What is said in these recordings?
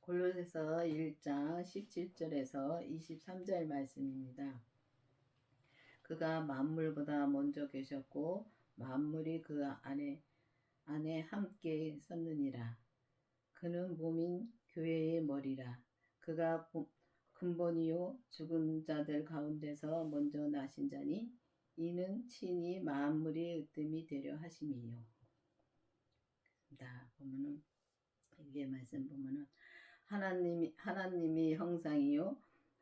골로새서 1장 17절에서 23절 말씀입니다. 그가 만물보다 먼저 계셨고 만물이 그 안에 함께 섰느니라. 그는 몸인 교회의 머리라. 그가 근본이요 죽은 자들 가운데서 먼저 나신 자니 이는 친히 만물이 으뜸이 되려 하심이요. 보면은 위에 말씀 보면은 하나님이 형상이요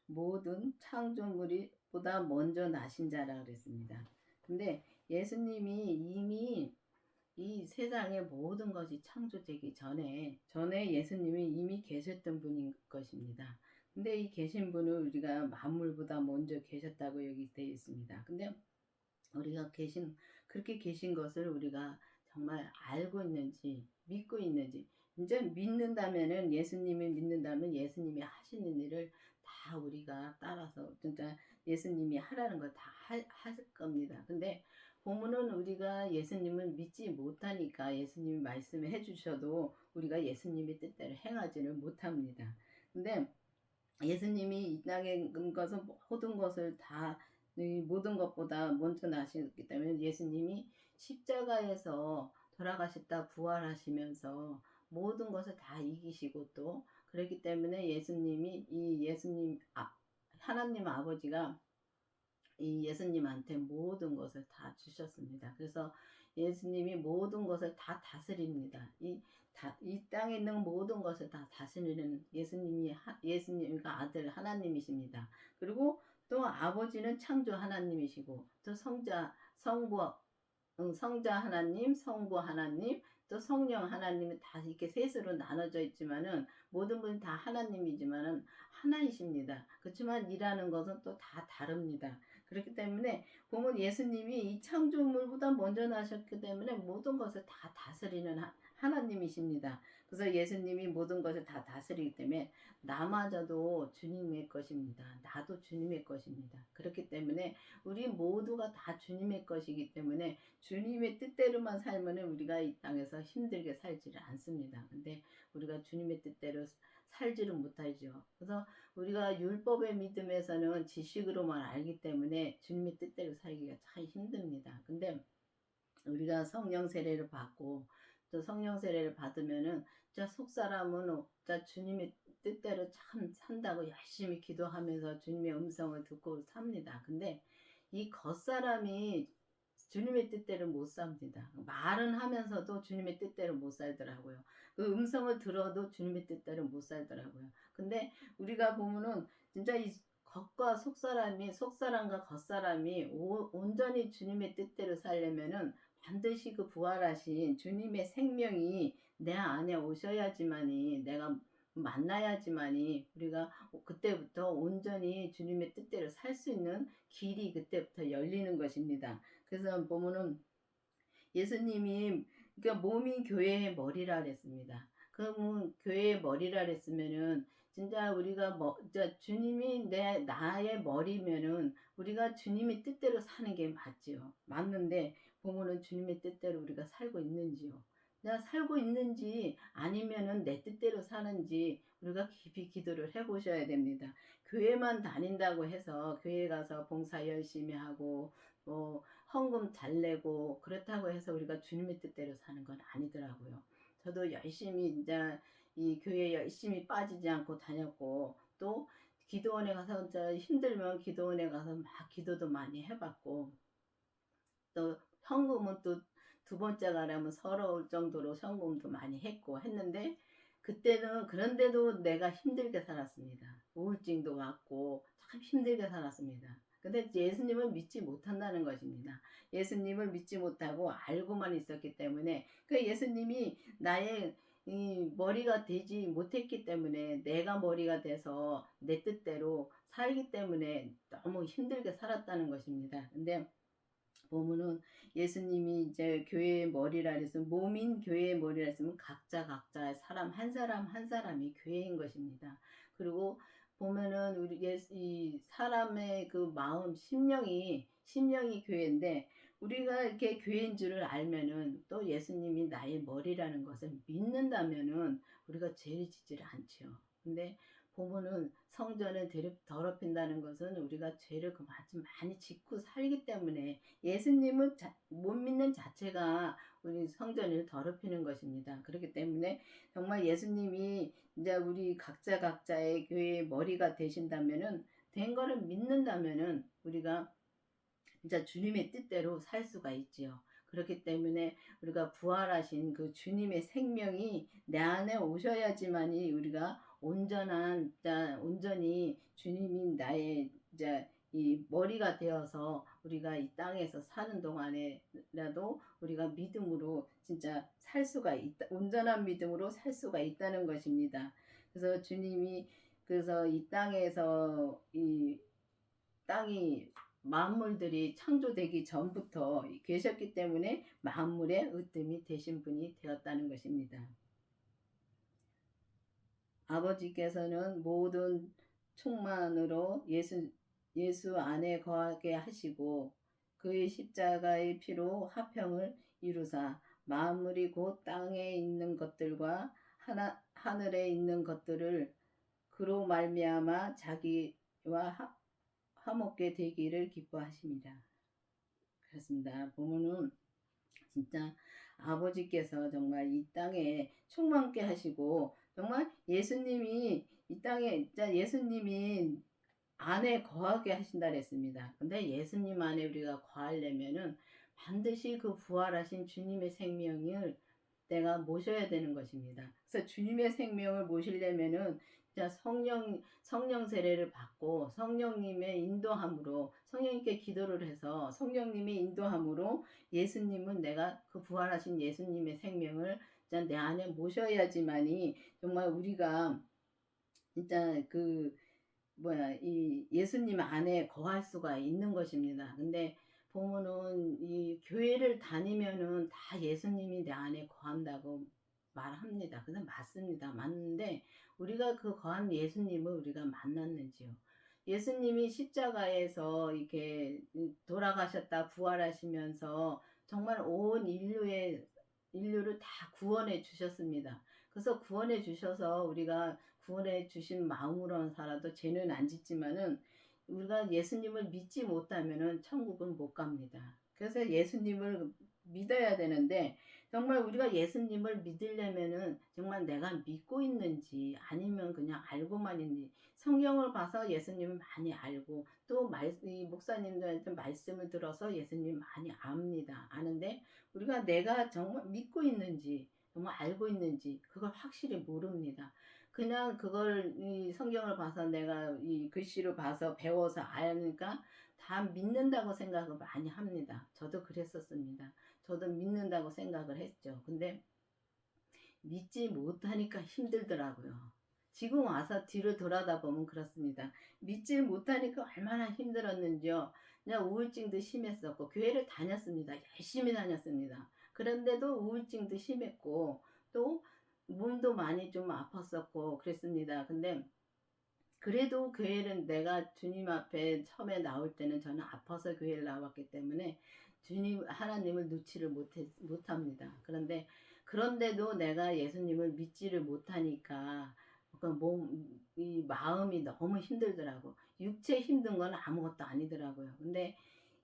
모든 창조물이 보다 먼저 나신 자라 그랬습니다. 근데 예수님이 이미 이 세상의 모든 것이 창조되기 전에 예수님이 이미 계셨던 분인 것입니다. 근데 이 계신 분은 우리가 만물보다 먼저 계셨다고 여기 되어 있습니다. 근데 우리가 그렇게 계신 것을 우리가 정말 알고 있는지 믿고 있는지, 이제 예수님이 믿는다면 예수님이 하시는 일을 다 우리가 따라서 진짜 예수님이 하라는 거 다 하실 겁니다. 근데 보면은 우리가 예수님을 믿지 못하니까 예수님이 말씀해 주셔도 우리가 예수님의 뜻대로 행하지를 못합니다. 근데 예수님이 이 땅에 것은 모든 것보다 먼저 나셨기 때문에 예수님이 십자가에서 돌아가셨다 부활하시면서 모든 것을 다 이기시고 또 그렇기 때문에 하나님 아버지가 이 예수님한테 모든 것을 다 주셨습니다. 그래서 예수님이 모든 것을 다 다스립니다. 이 땅에 있는 모든 것을 다 다스리는 예수님과 아들 하나님이십니다. 그리고 또 아버지는 창조 하나님이시고 또 성자 하나님, 성부 하나님, 또 성령 하나님은 다 이렇게 셋으로 나눠져 있지만은 모든 분이 다 하나님이지만은 하나이십니다. 그렇지만 일하는 것은 또 다 다릅니다. 그렇기 때문에 보면 예수님이 이 창조물보다 먼저 나셨기 때문에 모든 것을 다 다스리는 하나님이십니다. 그래서 예수님이 모든 것을 다 다스리기 때문에 나마저도 주님의 것입니다. 나도 주님의 것입니다. 그렇기 때문에 우리 모두가 다 주님의 것이기 때문에 주님의 뜻대로만 살면 우리가 이 땅에서 힘들게 살지를 않습니다. 근데 우리가 주님의 뜻대로 살지를 못하죠. 그래서 우리가 율법의 믿음에서는 지식으로만 알기 때문에 주님의 뜻대로 살기가 참 힘듭니다. 근데 우리가 성령 세례를 받고 또 성령 세례를 받으면은 속사람은 주님의 뜻대로 참 산다고 열심히 기도하면서 주님의 음성을 듣고 삽니다. 근데 이 겉사람이 주님의 뜻대로 못 삽니다. 말은 하면서도 주님의 뜻대로 못 살더라고요. 그 음성을 들어도 주님의 뜻대로 못 살더라고요. 근데 우리가 보면은 진짜 이 겉과 속사람과 겉사람이 온전히 주님의 뜻대로 살려면은 반드시 그 부활하신 주님의 생명이 내 안에 오셔야지만이 내가 만나야지만이 우리가 그때부터 온전히 주님의 뜻대로 살 수 있는 길이 그때부터 열리는 것입니다. 그래서 보면은 예수님이 그러니까 몸이 교회의 머리라 그랬습니다. 그러면 교회의 머리라 그랬으면은 진짜 우리가 주님이 나의 머리면은 우리가 주님의 뜻대로 사는 게 맞지요. 맞는데 보면은 주님의 뜻대로 우리가 살고 있는지요. 내가 살고 있는지 아니면은 내 뜻대로 사는지 우리가 깊이 기도를 해보셔야 됩니다. 교회만 다닌다고 해서 교회 가서 봉사 열심히 하고 헌금 잘 내고 그렇다고 해서 우리가 주님의 뜻대로 사는 건 아니더라고요. 저도 열심히 이제 이 교회에 열심히 빠지지 않고 다녔고 또 기도원에 가서 힘들면 기도원에 가서 막 기도도 많이 해봤고 또 헌금은 또 두 번째 가려면 서러울 정도로 헌금도 많이 했는데 그때는 그런데도 내가 힘들게 살았습니다. 우울증도 왔고 참 힘들게 살았습니다. 근데 예수님을 믿지 못한다는 것입니다. 예수님을 믿지 못하고 알고만 있었기 때문에 그 예수님이 나의 이 머리가 되지 못했기 때문에 내가 머리가 돼서 내 뜻대로 살기 때문에 너무 힘들게 살았다는 것입니다. 근데 보면은 예수님이 이제 교회의 머리라 했으면 몸인 교회의 머리라 했으면 각자 사람 한 사람이 교회인 것입니다. 그리고 보면은 이 사람의 그 마음 심령이 교회인데 우리가 이렇게 교회인 줄을 알면은 또 예수님이 나의 머리라는 것을 믿는다면은 우리가 죄를 짓지를 않죠. 근데 보면은 성전을 더럽힌다는 것은 우리가 죄를 그만큼 많이 짓고 살기 때문에 예수님은 못 믿는 자체가 우리 성전을 더럽히는 것입니다. 그렇기 때문에 정말 예수님이 이제 우리 각자의 교회의 머리가 되신다면은 된 거를 믿는다면은 우리가 진짜 주님의 뜻대로 살 수가 있지요. 그렇기 때문에 우리가 부활하신 그 주님의 생명이 내 안에 오셔야지만이 우리가 온전한, 자, 온전히 주님이 나의 이제 이 머리가 되어서 우리가 이 땅에서 사는 동안에라도 우리가 믿음으로 진짜 살 수가 있다, 온전한 믿음으로 살 수가 있다는 것입니다. 그래서 주님이 그래서 이 땅에서 이 땅이 만물들이 창조되기 전부터 계셨기 때문에 만물의 으뜸이 되신 분이 되었다는 것입니다. 아버지께서는 모든 충만으로 예수 안에 거하게 하시고 그의 십자가의 피로 화평을 이루사 만물이 곧 땅에 있는 것들과 하늘에 있는 것들을 그로 말미암아 자기와 화목게 되기를 기뻐하십니다. 그렇습니다. 보면은 진짜 아버지께서 정말 이 땅에 충만케 하시고 정말 예수님이 이 땅에 진짜 예수님이 안에 거하게 하신다 그랬습니다. 근데 예수님 안에 우리가 거하려면은 반드시 그 부활하신 주님의 생명을 내가 모셔야 되는 것입니다. 그래서 주님의 생명을 모시려면은 진짜 성령 세례를 받고 성령님의 인도함으로 성령님께 기도를 해서 성령님의 인도함으로 예수님은 내가 그 부활하신 예수님의 생명을 진짜 내 안에 모셔야지만이 정말 우리가 진짜 그 이 예수님 안에 거할 수가 있는 것입니다. 근데 보면은 이 교회를 다니면은 다 예수님이 내 안에 거한다고 말합니다. 그건 맞습니다. 맞는데 우리가 그 거한 예수님을 우리가 만났는지요? 예수님이 십자가에서 이렇게 돌아가셨다 부활하시면서 정말 온 인류를 다 구원해 주셨습니다. 그래서 구원해 주셔서 우리가 구원해 주신 마음으로만 살아도 죄는 안 짓지만은 우리가 예수님을 믿지 못하면은 천국은 못 갑니다. 그래서 예수님을 믿어야 되는데 정말 우리가 예수님을 믿으려면은 정말 내가 믿고 있는지 아니면 그냥 알고만 있는지 성경을 봐서 예수님을 많이 알고 또 이 목사님들한테 말씀을 들어서 예수님 많이 압니다. 아는데 우리가 내가 정말 믿고 있는지 정말 알고 있는지 그걸 확실히 모릅니다. 그냥 그걸 이 성경을 봐서 내가 이 글씨로 봐서 배워서 아니까 다 믿는다고 생각을 많이 합니다. 저도 그랬었습니다. 저도 믿는다고 생각을 했죠. 근데 믿지 못하니까 힘들더라고요. 지금 와서 뒤로 돌아다 보면 그렇습니다. 믿지 못하니까 얼마나 힘들었는지요. 그냥 우울증도 심했었고 교회를 다녔습니다. 열심히 다녔습니다. 그런데도 우울증도 심했고 또 몸도 많이 좀 아팠었고 그랬습니다. 근데 그래도 교회는 내가 주님 앞에 처음에 나올 때는 저는 아파서 교회를 나왔기 때문에 주님 하나님을 놓지를 못합니다. 그런데도 내가 예수님을 믿지를 못하니까 이 마음이 너무 힘들더라고. 육체 힘든 건 아무것도 아니더라고요. 근데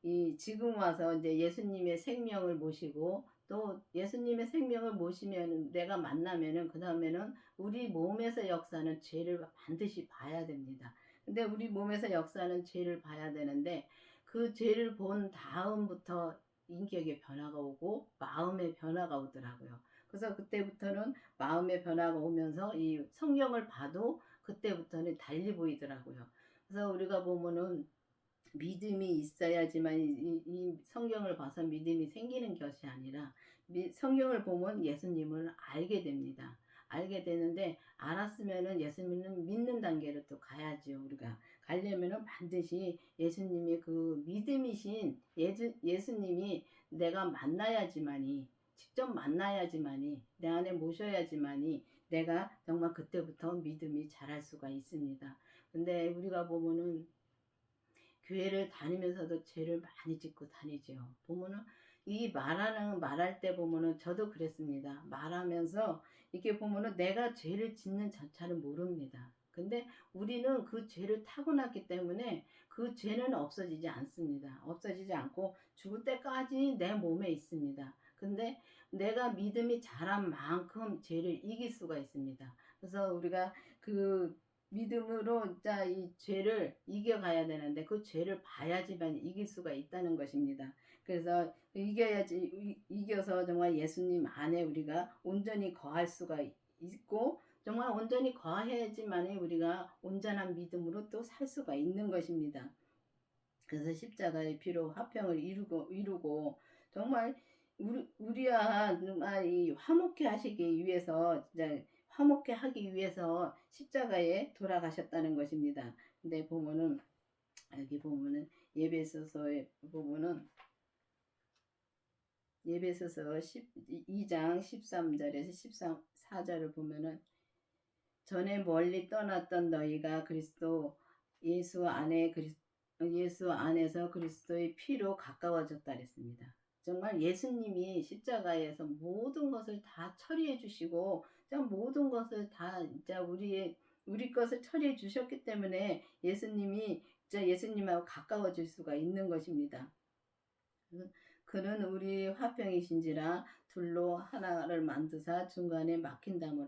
이 지금 와서 이제 예수님의 생명을 모시고 또 예수님의 생명을 모시면 내가 만나면은 그 다음에는 우리 몸에서 역사는 죄를 반드시 봐야 됩니다. 근데 우리 몸에서 역사는 죄를 봐야 되는데 그 죄를 본 다음부터 인격의 변화가 오고 마음의 변화가 오더라고요. 그래서 그때부터는 마음의 변화가 오면서 이 성경을 봐도 그때부터는 달리 보이더라고요. 그래서 우리가 보면은 믿음이 있어야지만 이 성경을 봐서 믿음이 생기는 것이 아니라 성경을 보면 예수님을 알게 됩니다. 알게 되는데 알았으면은 예수님을 믿는 단계로 또 가야죠. 우리가 가려면은 반드시 예수님의 그 믿음이신 예수님이 내가 만나야지만이 직접 만나야지만이 내 안에 모셔야지만이 내가 정말 그때부터 믿음이 자랄 수가 있습니다. 근데 우리가 보면은 교회를 다니면서도 죄를 많이 짓고 다니죠. 보면은 이 말할 때 보면은 저도 그랬습니다. 말하면서 이렇게 보면은 내가 죄를 짓는 자체를 모릅니다. 근데 우리는 그 죄를 타고났기 때문에 그 죄는 없어지지 않습니다. 없어지지 않고 죽을 때까지 내 몸에 있습니다. 근데 내가 믿음이 자란 만큼 죄를 이길 수가 있습니다. 그래서 우리가 그 믿음으로 자 이 죄를 이겨가야 되는데 그 죄를 봐야지만 이길 수가 있다는 것입니다. 그래서 이겨서 정말 예수님 안에 우리가 온전히 거할 수가 있고 정말 온전히 거해야지만 우리가 온전한 믿음으로 또 살 수가 있는 것입니다. 그래서 십자가의 피로 화평을 이루고 정말 우리와 정말 이 화목케 하시기 위해서 진짜 화목케 하기 위해서 십자가에 돌아가셨다는 것입니다. 근데 보면은 여기 보면은 예배소서에 보면은 예배소서 2장 13절에서 14절을 보면은 전에 멀리 떠났던 너희가 그리스도 예수 안에 예수 안에서 그리스도의 피로 가까워졌다 그랬습니다. 정말 예수님이 십자가에서 모든 것을 다 처리해 주시고 모든 것을 다 진짜 우리 것을 처리해 주셨기 때문에 예수님이 진짜 예수님하고 가까워질 수가 있는 것입니다. 그는 우리 화평이신지라 둘로 하나를 만드사 중간에 막힌담을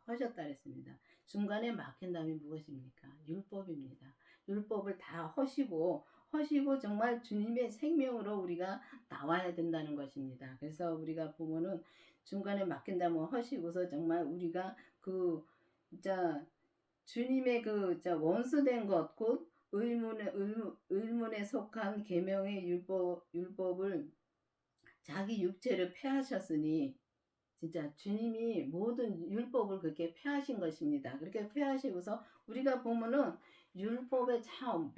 하셨다 그랬습니다. 중간에 막힌담이 무엇입니까? 율법입니다. 율법을 다 허시고 정말 주님의 생명으로 우리가 나와야 된다는 것입니다. 그래서 우리가 보면은 중간에 막힌담을 허시고서 정말 우리가 그 진짜 주님의 그 원수된 것 곧 의문에 속한 계명의 율법을 자기 육체를 패하셨으니 진짜 주님이 모든 율법을 그렇게 패하신 것입니다. 그렇게 패하시고서 우리가 보면은 율법에 참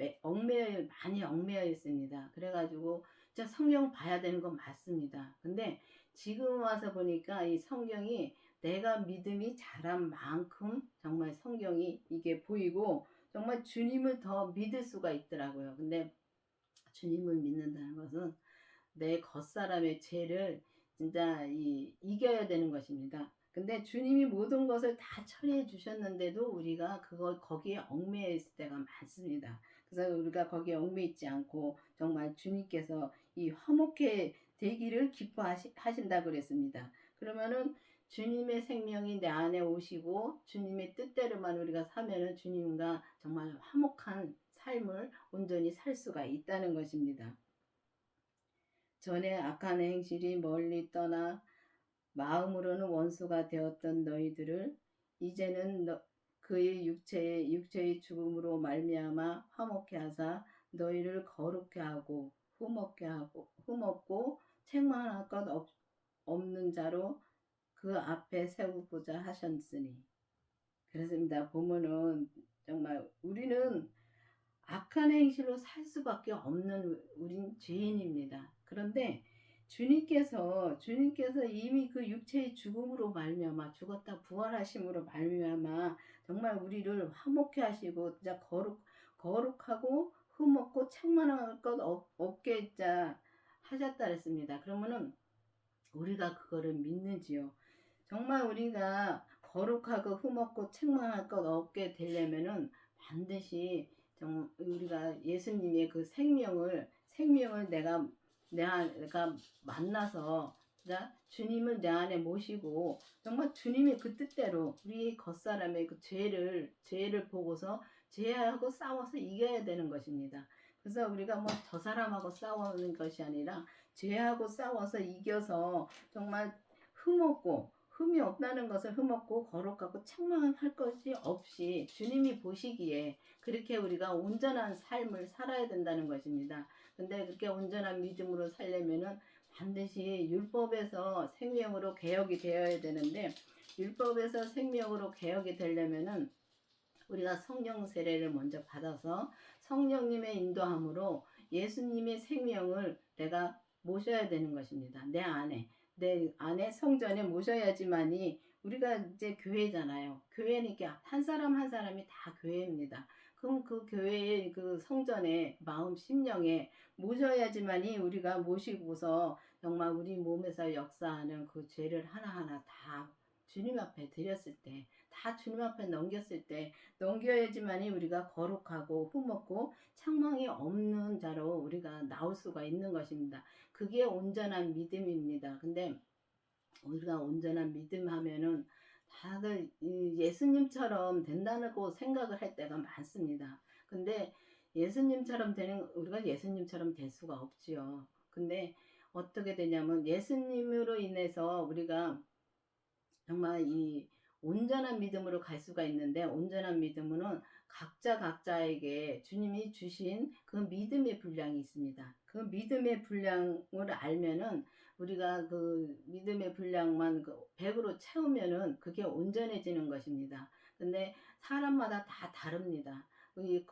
많이 얽매여 있습니다. 그래가지고 진짜 성경 봐야 되는 건 맞습니다. 근데 지금 와서 보니까 이 성경이 내가 믿음이 자란 만큼 정말 성경이 이게 보이고 정말 주님을 더 믿을 수가 있더라고요. 근데 주님을 믿는다는 것은 내 겉사람의 죄를 진짜 이겨야 되는 것입니다. 근데 주님이 모든 것을 다 처리해 주셨는데도 우리가 거기에 얽매여 있을 때가 많습니다. 그래서 우리가 거기에 얽매여 있지 않고 정말 주님께서 이 화목해 되기를 기뻐하신다 그랬습니다. 그러면은 주님의 생명이 내 안에 오시고 주님의 뜻대로만 우리가 사면은 주님과 정말 화목한 삶을 온전히 살 수가 있다는 것입니다. 전에 악한 행실이 멀리 떠나 마음으로는 원수가 되었던 너희들을 이제는 그의 육체의 죽음으로 말미암아 화목케 하사 너희를 거룩케 하고 흠없고 책망할 것 없는 자로 그 앞에 세우고자 하셨으니. 그렇습니다. 보면은 정말 우리는 악한 행실로 살 수밖에 없는 우린 죄인입니다. 그런데 주님께서 이미 그 육체의 죽음으로 말미암아 죽었다 부활하심으로 말미암아 정말 우리를 화목케 하시고 진짜 거룩하고 흠없고 책망할 것 없게 하셨다 그랬습니다. 그러면은 우리가 그거를 믿는지요? 정말 우리가 거룩하고 흠없고 책망할 것 없게 되려면은 반드시 우리가 예수님의 그 생명을 내가 만나서 주님을 내 안에 모시고 정말 주님의 그 뜻대로 우리 겉사람의 그 죄를 보고서 죄하고 싸워서 이겨야 되는 것입니다. 그래서 우리가 뭐 저 사람하고 싸우는 것이 아니라 죄하고 싸워서 이겨서 정말 흠이 없다는 것을 흠없고 거룩하고 책망할 것이 없이 주님이 보시기에 그렇게 우리가 온전한 삶을 살아야 된다는 것입니다. 근데 그렇게 온전한 믿음으로 살려면은 반드시 율법에서 생명으로 개혁이 되어야 되는데 율법에서 생명으로 개혁이 되려면은 우리가 성령 세례를 먼저 받아서 성령님의 인도함으로 예수님의 생명을 내가 모셔야 되는 것입니다. 내 안에 성전에 모셔야지만이 우리가 이제 교회잖아요. 교회니까 한 사람 한 사람이 다 교회입니다. 그럼 그 교회의 그 성전에 마음 심령에 모셔야지만이 우리가 모시고서 정말 우리 몸에서 역사하는 그 죄를 하나하나 다 주님 앞에 드렸을 때, 다 주님 앞에 넘겼을 때, 넘겨야지만이 우리가 거룩하고 흠없고 책망이 없는 자로 우리가 나올 수가 있는 것입니다. 그게 온전한 믿음입니다. 근데 우리가 온전한 믿음 하면은 다들 예수님처럼 된다고 생각을 할 때가 많습니다. 근데 예수님처럼 되는, 우리가 예수님처럼 될 수가 없지요. 근데 어떻게 되냐면 예수님으로 인해서 우리가 정말 이 온전한 믿음으로 갈 수가 있는데, 온전한 믿음은 각자에게 주님이 주신 그 믿음의 분량이 있습니다. 그 믿음의 분량을 알면은 우리가 그 믿음의 분량만 그 100으로 채우면은 그게 온전해지는 것입니다. 근데 사람마다 다 다릅니다. 이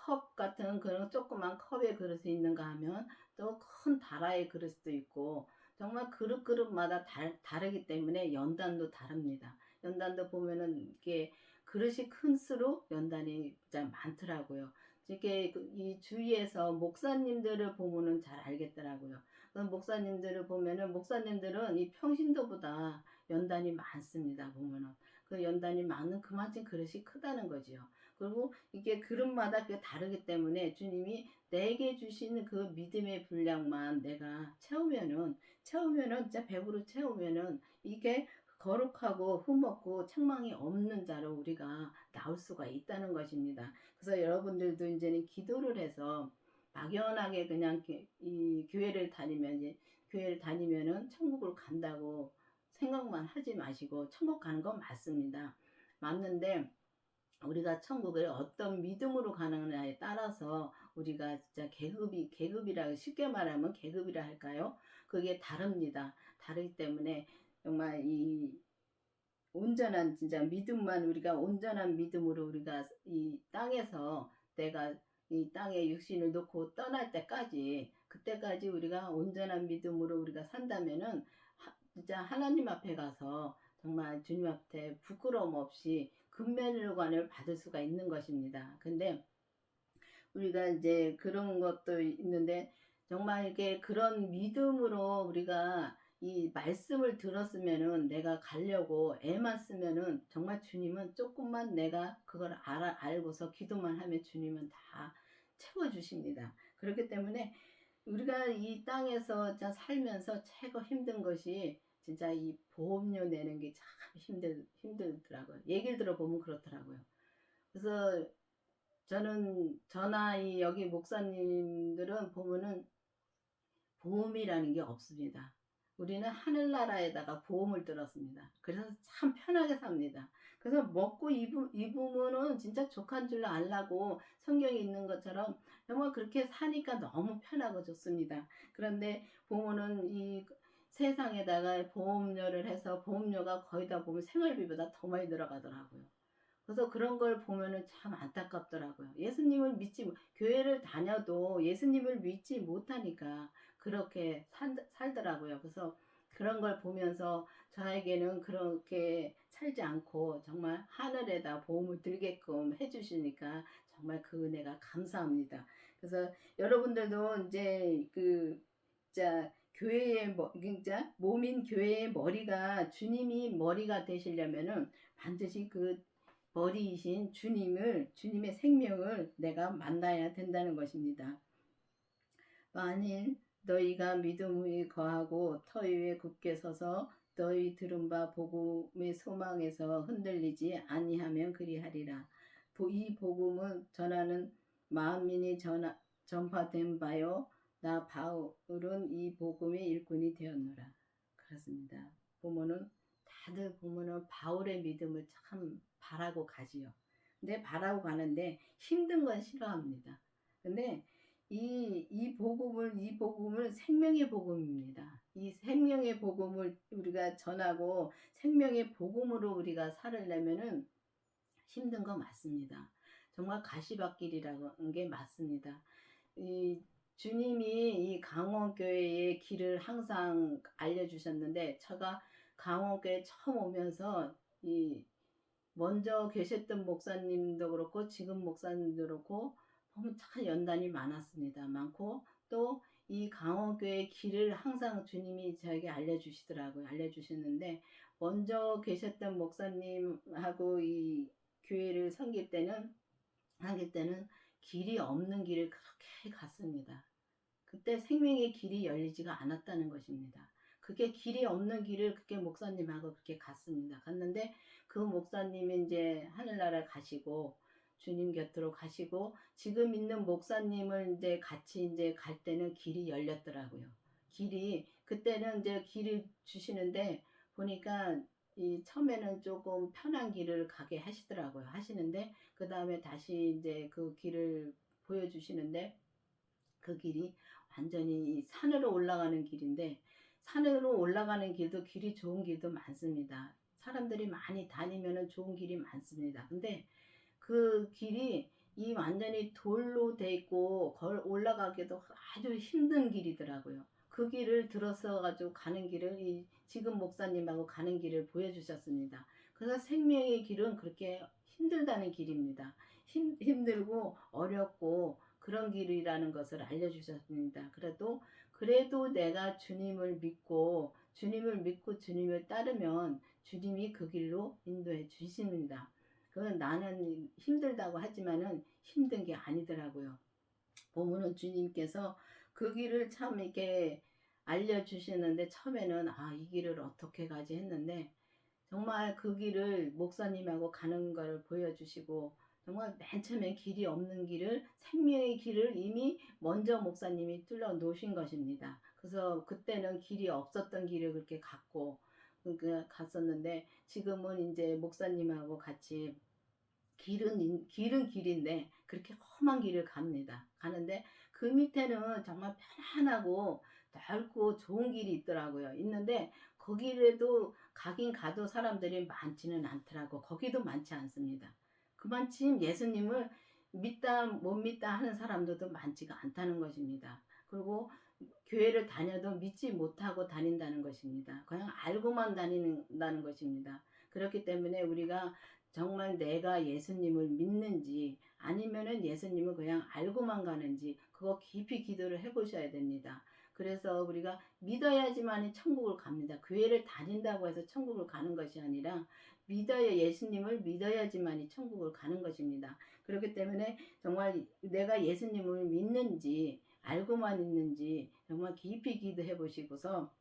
컵 같은 그런 조그만 컵의 그릇이 있는가 하면 또 큰 다라의 그릇도 있고, 정말 그릇마다 다르기 때문에 연단도 다릅니다. 연단도 보면은 이게 그릇이 큰수록 연단이 진짜 많더라고요. 이게 이 주위에서 목사님들을 보면은 잘 알겠더라고요. 그 목사님들을 보면은 목사님들은 이 평신도보다 연단이 많습니다. 보면은 그 연단이 많은 그만큼 그릇이 크다는 거지요. 그리고 이게 그릇마다 그게 다르기 때문에 주님이 내게 주신 그 믿음의 분량만 내가 채우면은 진짜 100으로 채우면은 이게 거룩하고 흠없고 책망이 없는 자로 우리가 나올 수가 있다는 것입니다. 그래서 여러분들도 이제는 기도를 해서 막연하게 그냥 이 교회를 다니면은 천국을 간다고 생각만 하지 마시고, 천국 가는 건 맞습니다. 맞는데 우리가 천국을 어떤 믿음으로 가느냐에 따라서 우리가 진짜 계급이라, 쉽게 말하면 계급이라 할까요? 그게 다릅니다. 다르기 때문에 정말 이 온전한 진짜 믿음만, 우리가 온전한 믿음으로 우리가 이 땅에서, 내가 이 땅에 육신을 놓고 떠날 때까지, 그때까지 우리가 온전한 믿음으로 우리가 산다면은 진짜 하나님 앞에 가서 정말 주님 앞에 부끄러움 없이 금면류관을 받을 수가 있는 것입니다. 근데 우리가 이제 그런 것도 있는데, 정말 이게 그런 믿음으로 우리가 이 말씀을 들었으면은 내가 가려고 애만 쓰면은 정말 주님은 조금만 내가 그걸 알고서 기도만 하면 주님은 다 채워주십니다. 그렇기 때문에 우리가 이 땅에서 살면서 최고 힘든 것이 진짜 이 보험료 내는 게 참 힘들더라고요. 얘기를 들어보면 그렇더라고요. 그래서 저나 이 여기 목사님들은 보면은 보험이라는 게 없습니다. 우리는 하늘나라에다가 보험을 들었습니다. 그래서 참 편하게 삽니다. 그래서 먹고 입으면은 진짜 족한 줄 알라고 성경에 있는 것처럼 정말 그렇게 사니까 너무 편하고 좋습니다. 그런데 보면은 이 세상에다가 보험료를 해서 보험료가 거의 다 보면 생활비보다 더 많이 들어가더라고요. 그래서 그런 걸 보면은 참 안타깝더라고요. 예수님을 교회를 다녀도 예수님을 믿지 못하니까 그렇게 살더라고요. 그래서 그런 걸 보면서 저에게는 그렇게 살지 않고 정말 하늘에다 보험을 들게끔 해주시니까 정말 그 은혜가 감사합니다. 그래서 여러분들도 이제 진짜 진짜 몸인 교회의 머리가, 주님이 머리가 되시려면은 반드시 그 머리이신 주님의 생명을 내가 만나야 된다는 것입니다. 만일 너희가 믿음이 거하고 터 위에 굳게 서서 너희 들은 바 복음의 소망에서 흔들리지 아니하면 그리하리라. 이 복음은 전하는 만민이 전파된 바요, 나 바울은 이 복음의 일꾼이 되었노라. 그렇습니다. 다들 보면은 바울의 믿음을 참 바라고 가지요. 근데 바라고 가는데 힘든 건 싫어합니다. 근데 이 복음을 생명의 복음입니다. 이 생명의 복음을 우리가 전하고 생명의 복음으로 우리가 살으려면은 힘든 거 맞습니다. 정말 가시밭길이라는 게 맞습니다. 이 주님이 이 강원교회의 길을 항상 알려주셨는데, 제가 강원교회 처음 오면서 이 먼저 계셨던 목사님도 그렇고 지금 목사님도 그렇고 보면 참 연단이 많았습니다. 많고 또 이 강원교회 길을 항상 주님이 저에게 알려주시더라고요. 알려주셨는데 먼저 계셨던 목사님하고 이 교회를 섬길 때는 길이 없는 길을 그렇게 갔습니다. 그때 생명의 길이 열리지가 않았다는 것입니다. 그게 길이 없는 길을 그렇게 목사님하고 그렇게 갔습니다. 갔는데 그 목사님이 이제 하늘나라 가시고 주님 곁으로 가시고 지금 있는 목사님을 이제 같이 이제 갈 때는 길이 열렸더라고요. 길이 그때는 이제 길을 주시는데 보니까 이 처음에는 조금 편한 길을 가게 하시더라고요. 하시는데 그 다음에 다시 이제 그 길을 보여주시는데 그 길이 완전히 산으로 올라가는 길인데 산으로 올라가는 길도 길이 좋은 길도 많습니다. 사람들이 많이 다니면은 좋은 길이 많습니다. 근데 그 길이 이 완전히 돌로 돼 있고 올라가기도 아주 힘든 길이더라고요. 그 길을 들어서 가지고 가는 길을 이 지금 목사님하고 가는 길을 보여주셨습니다. 그래서 생명의 길은 그렇게 힘들다는 길입니다. 힘들고 어렵고 그런 길이라는 것을 알려주셨습니다. 그래도 내가 주님을 믿고 주님을 따르면 주님이 그 길로 인도해 주십니다. 그건 나는 힘들다고 하지만은 힘든 게 아니더라고요. 보면은 주님께서 그 길을 참 이렇게 알려주시는데 처음에는 이 길을 어떻게 가지 했는데 정말 그 길을 목사님하고 가는 걸 보여주시고 정말 맨 처음에 길이 없는 길을 생명의 길을 이미 먼저 목사님이 뚫어 놓으신 것입니다. 그래서 그때는 길이 없었던 길을 그렇게 갔었는데 지금은 이제 목사님하고 같이 길은 길인데 그렇게 험한 길을 갑니다. 가는데 그 밑에는 정말 편안하고 넓고 좋은 길이 있더라고요. 있는데 거기에도 가긴 가도 사람들이 많지는 않더라고. 거기도 많지 않습니다. 그만큼 예수님을 믿다 못 믿다 하는 사람들도 많지가 않다는 것입니다. 그리고 교회를 다녀도 믿지 못하고 다닌다는 것입니다. 그냥 알고만 다닌다는 것입니다. 그렇기 때문에 우리가 정말 내가 예수님을 믿는지 아니면은 예수님을 그냥 알고만 가는지 그거 깊이 기도를 해보셔야 됩니다. 그래서 우리가 믿어야지만 천국을 갑니다. 교회를 다닌다고 해서 천국을 가는 것이 아니라 예수님을 믿어야지만 천국을 가는 것입니다. 그렇기 때문에 정말 내가 예수님을 믿는지 알고만 있는지 정말 깊이 기도해 보시고서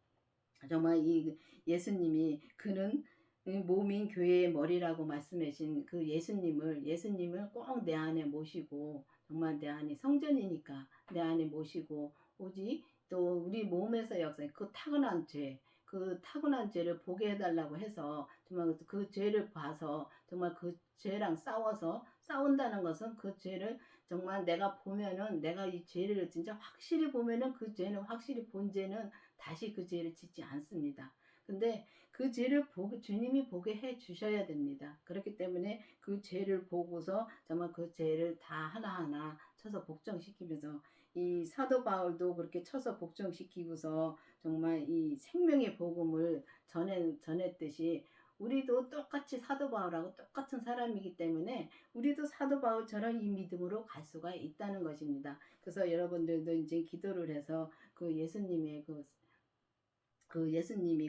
정말 이 예수님이 그는 몸인 교회의 머리라고 말씀하신 그 예수님을 꼭 내 안에 모시고 정말 내 안이 성전이니까 내 안에 모시고 오직 또 우리 몸에서 역사해 그 타고난 죄를 보게 해달라고 해서 정말 그 죄를 봐서 정말 그 죄랑 싸운다는 것은 그 죄를 정말 내가 보면은 내가 이 죄를 진짜 확실히 보면은 그 죄는 확실히 본 죄는 다시 그 죄를 짓지 않습니다. 근데 그 죄를 주님이 보게 해 주셔야 됩니다. 그렇기 때문에 그 죄를 보고서 정말 그 죄를 다 하나하나 쳐서 복종시키면서 이 사도 바울도 그렇게 쳐서 복종시키고서 정말 이 생명의 복음을 전했듯이 우리도 똑같이 사도 바울하고 똑같은 사람이기 때문에 우리도 사도 바울처럼 이 믿음으로 갈 수가 있다는 것입니다. 그래서 여러분들도 이제 기도를 해서 그 예수님이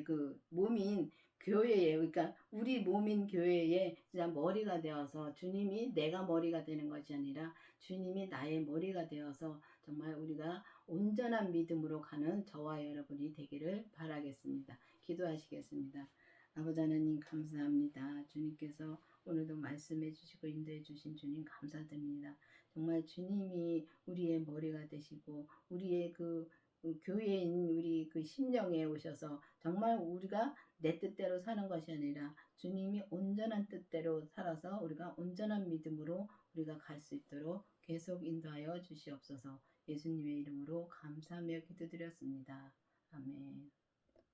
그 몸인 교회에 그러니까 우리 몸인 교회에 진짜 머리가 되어서 주님이 내가 머리가 되는 것이 아니라 주님이 나의 머리가 되어서 정말 우리가 온전한 믿음으로 가는 저와 여러분이 되기를 바라겠습니다. 기도하시겠습니다. 아버지 하나님 감사합니다. 주님께서 오늘도 말씀해 주시고 인도해 주신 주님 감사드립니다. 정말 주님이 우리의 머리가 되시고 우리의 그 교회인 우리 그 심령에 오셔서 정말 우리가 내 뜻대로 사는 것이 아니라 주님이 온전한 뜻대로 살아서 우리가 온전한 믿음으로 우리가 갈 수 있도록 계속 인도하여 주시옵소서. 예수님의 이름으로 감사하며 기도드렸습니다. 아멘.